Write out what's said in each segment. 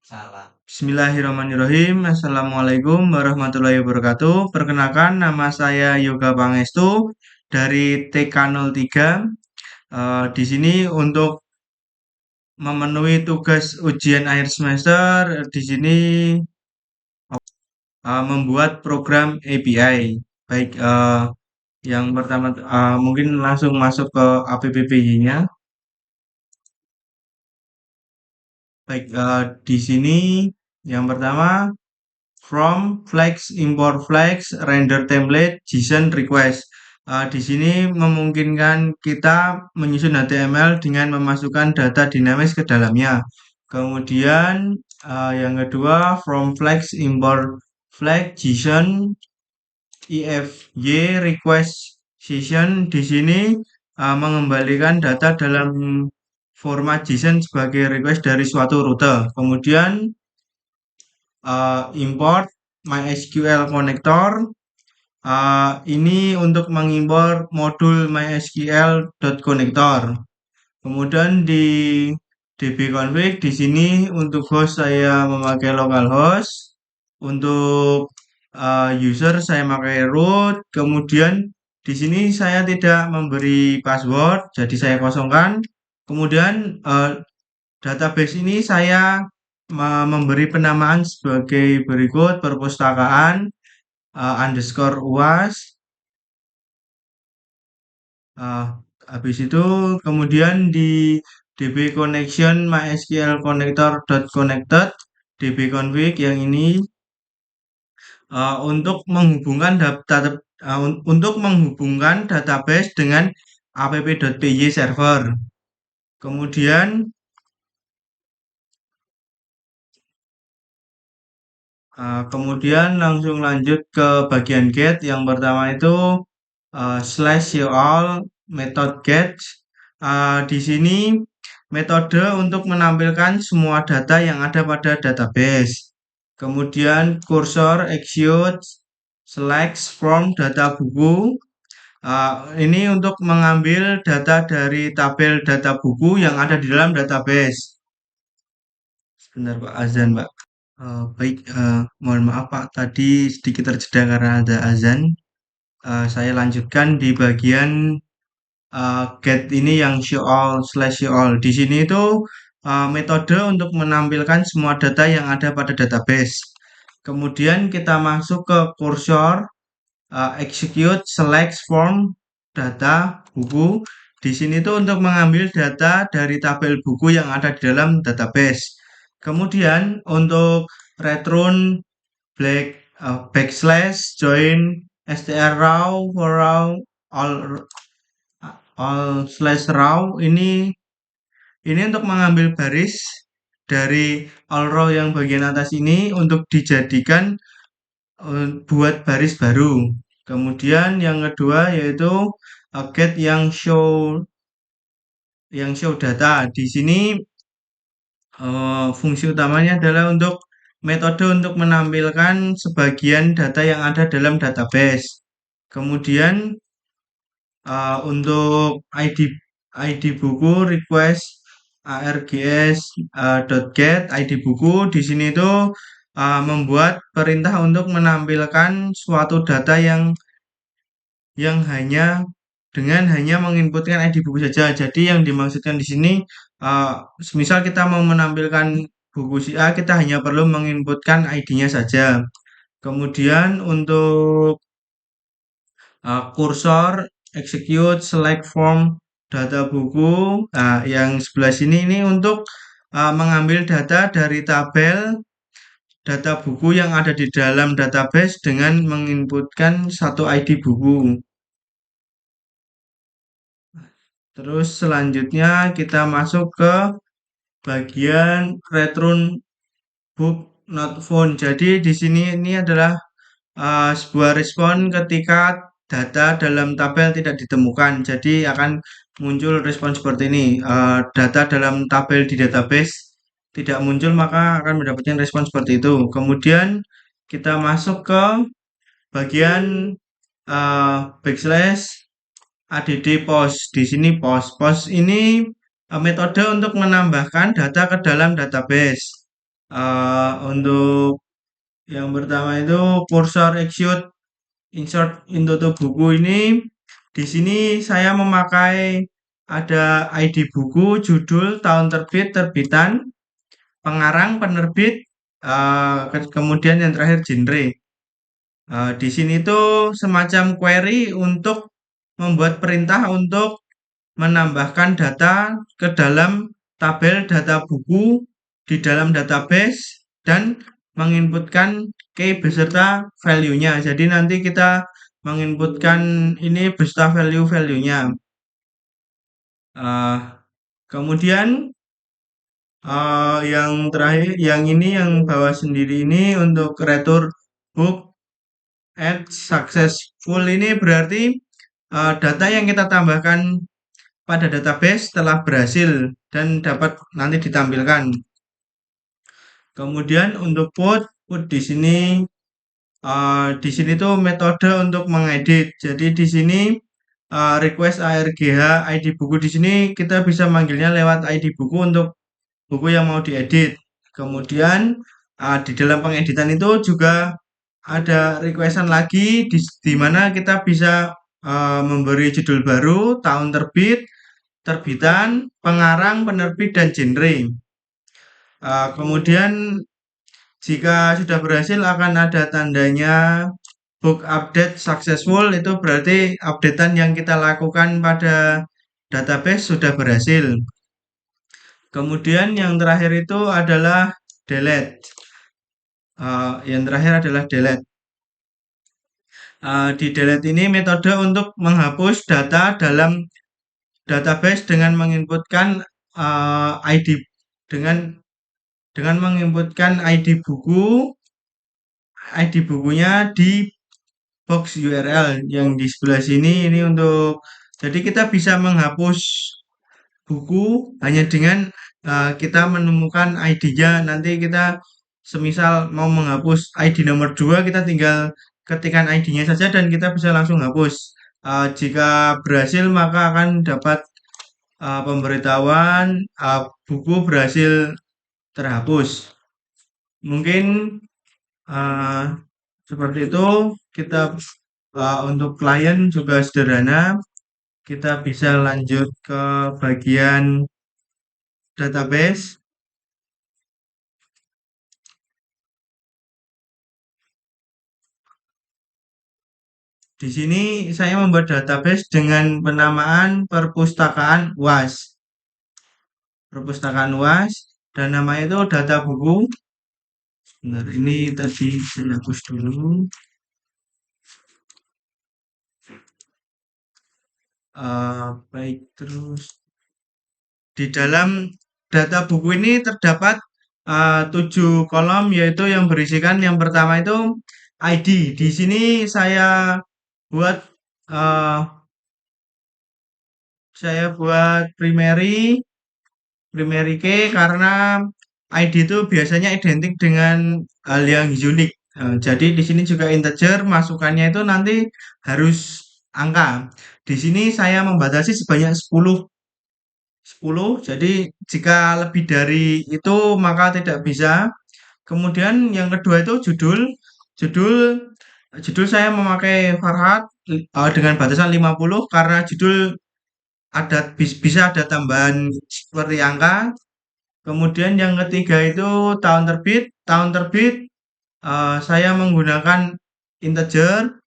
Bismillahirrahmanirrahim. Assalamualaikum warahmatullahi wabarakatuh. Perkenalkan, nama saya Yoga Pangestu dari TK03. Di sini untuk memenuhi tugas ujian akhir semester, di sini membuat program API. Baik, yang pertama mungkin langsung masuk ke APPY-nya. Baik, di sini yang pertama from flex import flex render template JSON request. Di sini memungkinkan kita menyusun HTML dengan memasukkan data dinamis ke dalamnya. Kemudian yang kedua from flex import flex JSON ify request session. Di sini mengembalikan data dalam format JSON sebagai request dari suatu rute. Kemudian import MySQL connector. Ini untuk mengimpor modul MySQL.connector. Kemudian di dbconfig di sini untuk host saya memakai localhost. Untuk user saya memakai root. Kemudian di sini saya tidak memberi password, jadi saya kosongkan. Kemudian database ini saya memberi penamaan sebagai berikut: perpustakaan underscore uas. Habis itu kemudian di db connection mysql connector connected dbconfig yang ini untuk menghubungkan database dengan app.py server. Kemudian langsung lanjut ke bagian get. Yang pertama itu /all method get. Di sini metode untuk menampilkan semua data yang ada pada database. Kemudian cursor execute select from data buku. Ini untuk mengambil data dari tabel data buku yang ada di dalam database. Sebentar Pak, azan Pak. Baik, mohon maaf Pak, tadi sedikit terjeda karena ada azan. Saya lanjutkan di bagian get ini yang show all. Di sini itu metode untuk menampilkan semua data yang ada pada database. Kemudian kita masuk ke cursor execute select from data buku. Di sini itu untuk mengambil data dari tabel buku yang ada di dalam database. Kemudian untuk return backslash join str raw for raw all slash raw ini untuk mengambil baris dari all raw yang bagian atas ini untuk dijadikan buat baris baru. Kemudian yang kedua yaitu get yang show data. Di sini fungsi utamanya adalah untuk metode untuk menampilkan sebagian data yang ada dalam database. Kemudian untuk ID buku request args .get ID buku. Di sini itu membuat perintah untuk menampilkan suatu data yang hanya menginputkan ID buku saja. Jadi yang dimaksudkan di sini semisal kita mau menampilkan buku si A, kita hanya perlu menginputkan ID-nya saja. Kemudian untuk kursor execute select from data buku. Yang sebelah sini ini untuk mengambil data dari tabel data buku yang ada di dalam database dengan menginputkan satu ID buku. Terus selanjutnya kita masuk ke bagian return book not found. Jadi di sini ini adalah sebuah respon ketika data dalam tabel tidak ditemukan. Jadi akan muncul respon seperti ini. Data dalam tabel di database tidak muncul, maka akan mendapatkan respon seperti itu. Kemudian kita masuk ke bagian backslash add post. Di sini post ini metode untuk menambahkan data ke dalam database. Untuk yang pertama itu cursor execute insert into the buku ini. Di sini saya memakai ada ID buku, judul, tahun terbit, terbitan, pengarang, penerbit, kemudian yang terakhir genre. Di sini tuh semacam query untuk membuat perintah untuk menambahkan data ke dalam tabel data buku di dalam database dan menginputkan key beserta value-nya. Jadi nanti kita menginputkan ini beserta value-value-nya. Eh, Kemudian yang terakhir, yang ini yang bawah sendiri ini untuk return book at successful ini berarti data yang kita tambahkan pada database telah berhasil dan dapat nanti ditampilkan. Kemudian untuk put di sini tuh metode untuk mengedit. Jadi di sini request ARGH ID buku di sini kita bisa manggilnya lewat ID buku untuk buku yang mau diedit. Kemudian di dalam pengeditan itu juga ada requestan lagi di mana kita bisa memberi judul baru, tahun terbit, terbitan, pengarang, penerbit, dan genre. Kemudian jika sudah berhasil akan ada tandanya book update successful, itu berarti updatean yang kita lakukan pada database sudah berhasil. Kemudian yang terakhir itu adalah delete. Yang terakhir adalah delete. Di delete ini metode untuk menghapus data dalam database dengan menginputkan ID dengan menginputkan ID bukunya di box URL yang di sebelah sini ini untuk jadi kita bisa menghapus buku hanya dengan kita menemukan ID-nya. Nanti kita semisal mau menghapus ID nomor 2 kita tinggal ketikkan ID-nya saja dan kita bisa langsung hapus. Jika berhasil maka akan dapat pemberitahuan buku berhasil terhapus. Mungkin uh, seperti itu kita untuk klien juga sederhana. Kita bisa lanjut ke bagian database. Di sini saya membuat database dengan penamaan perpustakaan UAS. Perpustakaan UAS dan namanya itu data buku. Sebentar, ini tadi saya hapus dulu. Baik, terus di dalam data buku ini terdapat 7 kolom yaitu yang berisikan yang pertama itu ID. Di sini buat uh, saya buat primary key karena ID itu biasanya identik dengan hal yang unik. Jadi di sini juga integer, masukannya itu nanti harus angka. Di sini saya membatasi sebanyak 10. Jadi jika lebih dari itu maka tidak bisa. Kemudian yang kedua itu judul. Judul judul saya memakai Farhat dengan batasan 50 karena judul bisa ada tambahan seperti angka. Kemudian yang ketiga itu tahun terbit. Tahun terbit saya menggunakan integer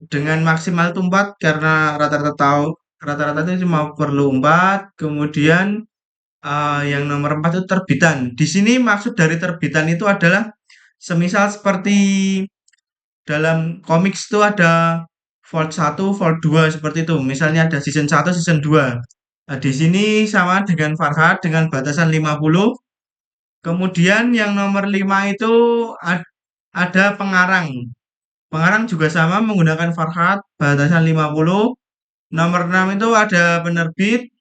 dengan maksimal itu 4 karena rata-rata itu cuma perlu 4. Kemudian yang nomor 4 itu terbitan. Di sini maksud dari terbitan itu adalah semisal seperti dalam komik itu ada Vault 1, Vault 2 seperti itu. Misalnya ada season 1, season 2. Nah, di sini sama dengan Farhad dengan batasan 50. Kemudian yang nomor 5 itu ada pengarang. Pengarang juga sama menggunakan Farhad batasan 50. Nomor 6 itu ada penerbit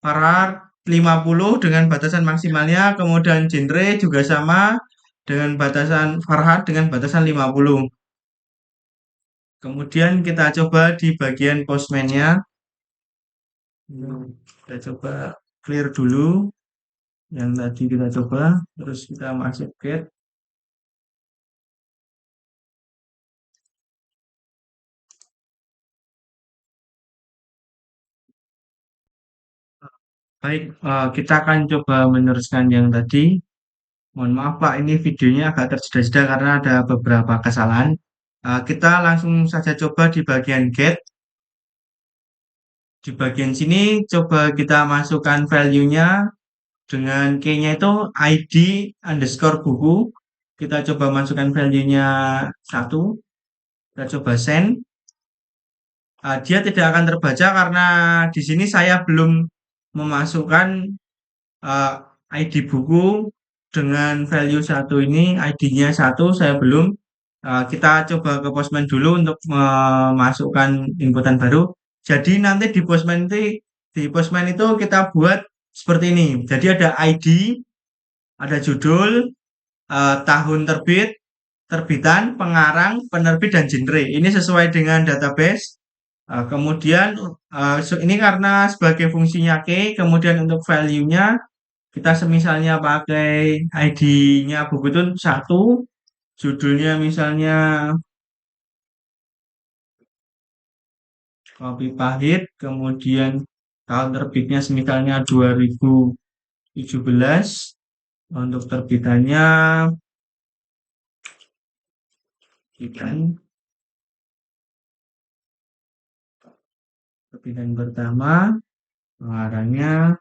Farhad 50 dengan batasan maksimalnya. Kemudian genre juga sama dengan batasan Farhad dengan batasan 50. Kemudian kita coba di bagian postman-nya. Kita coba clear dulu. yang tadi kita coba, terus kita masuk get. Baik, kita akan coba meneruskan yang tadi. Mohon maaf Pak, ini videonya agak terjeda-jeda karena ada beberapa kesalahan. Kita langsung saja coba di bagian get. Di bagian sini coba kita masukkan value-nya dengan key-nya itu ID underscore buku. Kita coba masukkan value-nya 1. Kita coba send. Dia tidak akan terbaca karena di sini saya belum memasukkan eh, ID buku dengan value 1 ini, ID-nya 1 saya belum. Kita coba ke Postman dulu untuk memasukkan inputan baru. Jadi nanti di Postman itu kita buat seperti ini. Jadi ada ID, ada judul, tahun terbit, terbitan, pengarang, penerbit, dan genre. Ini sesuai dengan database. Kemudian ini karena sebagai fungsinya key, kemudian untuk value-nya kita semisalnya pakai ID-nya buku itu 1, judulnya misalnya Kopi Pahit, kemudian tahun terbitnya semisalnya 2017, untuk terbitannya terbitan pertama, pengarangnya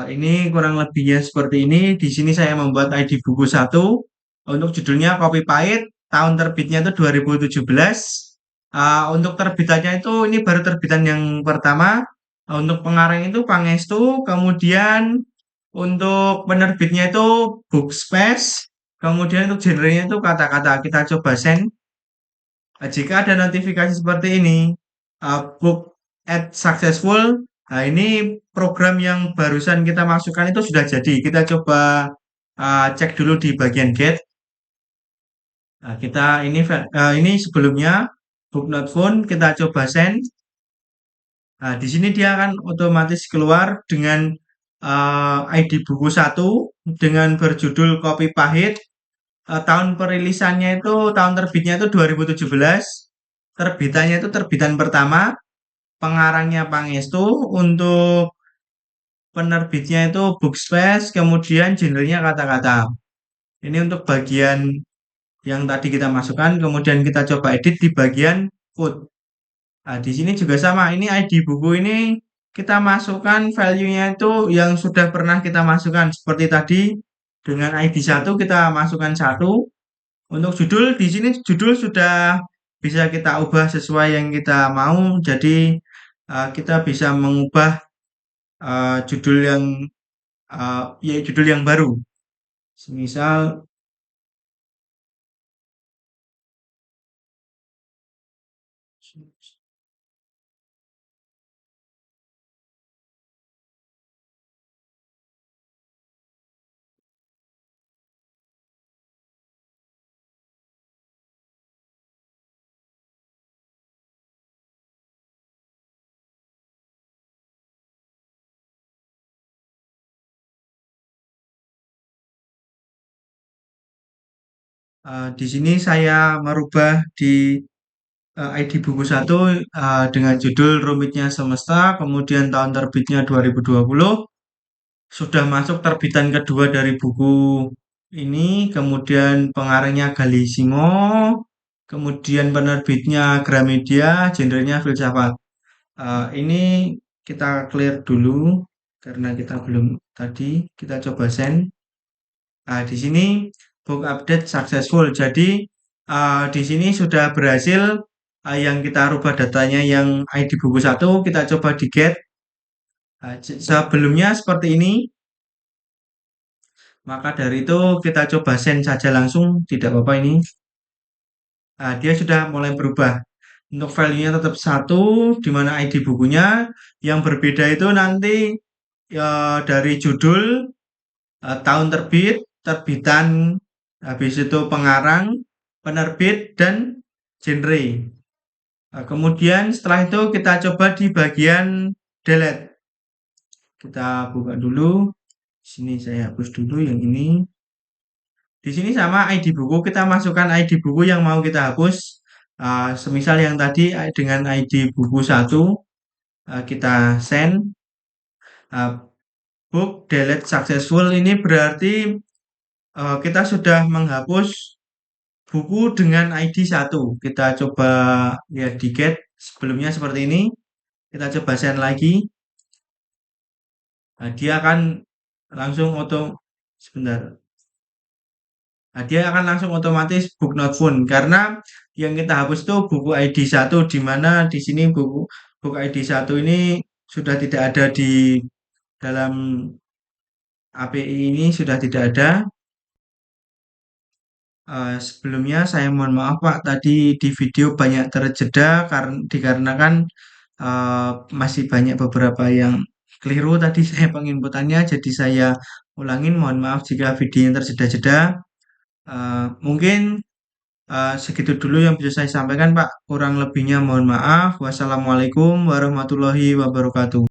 ini kurang lebihnya seperti ini. Di sini saya membuat ID buku 1 untuk judulnya Kopi Pahit, tahun terbitnya itu 2017. Untuk terbitannya itu ini baru terbitan yang pertama. Untuk pengarang itu Pangestu, kemudian untuk penerbitnya itu Bookspace, kemudian untuk genrenya itu kata-kata. Kita coba send. Jika ada notifikasi seperti ini, book at successful. Nah, ini program yang barusan kita masukkan itu sudah jadi. Kita coba cek dulu di bagian get. Nah, ini sebelumnya book not found, kita coba send. Nah, di sini dia akan otomatis keluar dengan ID buku 1 dengan berjudul Kopi Pahit. Tahun perilisannya itu tahun terbitnya itu 2017. Terbitannya itu terbitan pertama, pengarangnya Pangestu, untuk penerbitnya itu Bookspace, kemudian genrenya kata-kata. Ini untuk bagian yang tadi kita masukkan, kemudian kita coba edit di bagian code. Nah, di sini juga sama. Ini ID buku ini kita masukkan value-nya itu yang sudah pernah kita masukkan. Seperti tadi dengan ID 1 kita masukkan 1. Untuk judul di sini judul sudah bisa kita ubah sesuai yang kita mau. Jadi kita bisa mengubah judul yang ya judul yang baru. Misal di sini saya merubah di ID buku 1 dengan judul Rumitnya Semesta, kemudian tahun terbitnya 2020, sudah masuk terbitan kedua dari buku ini, kemudian pengarangnya Galissimo, kemudian penerbitnya Gramedia, genrenya filsafat. Ini kita clear dulu karena kita belum tadi, kita coba send. Di sini book update successful. Jadi di sini sudah berhasil yang kita rubah datanya yang ID buku 1 kita coba di get. Sebelumnya seperti ini, maka dari itu kita coba send saja langsung, tidak apa-apa ini. Dia sudah mulai berubah. Untuk value-nya tetap satu, di mana ID bukunya yang berbeda itu nanti dari judul, tahun terbit, terbitan, habis itu pengarang, penerbit, dan genre. Kemudian setelah itu kita coba di bagian delete. Kita buka dulu. Sini saya hapus dulu yang ini. Di sini sama ID buku, kita masukkan ID buku yang mau kita hapus. Semisal yang tadi dengan ID buku satu, kita send. Book delete successful ini berarti kita sudah menghapus buku dengan ID satu. Kita coba lihat di get sebelumnya seperti ini. Kita coba send lagi. Dia akan langsung sebentar. Dia akan langsung otomatis book not found karena yang kita hapus itu buku ID satu, di mana di sini buku ID satu ini sudah tidak ada di dalam API ini, sudah tidak ada. Sebelumnya saya mohon maaf Pak, tadi di video banyak terjeda dikarenakan masih banyak beberapa yang keliru tadi saya penginputannya, jadi saya ulangin. Mohon maaf jika videonya terjeda-jeda. Mungkin segitu dulu yang bisa saya sampaikan Pak. Kurang lebihnya mohon maaf. Wassalamualaikum warahmatullahi wabarakatuh.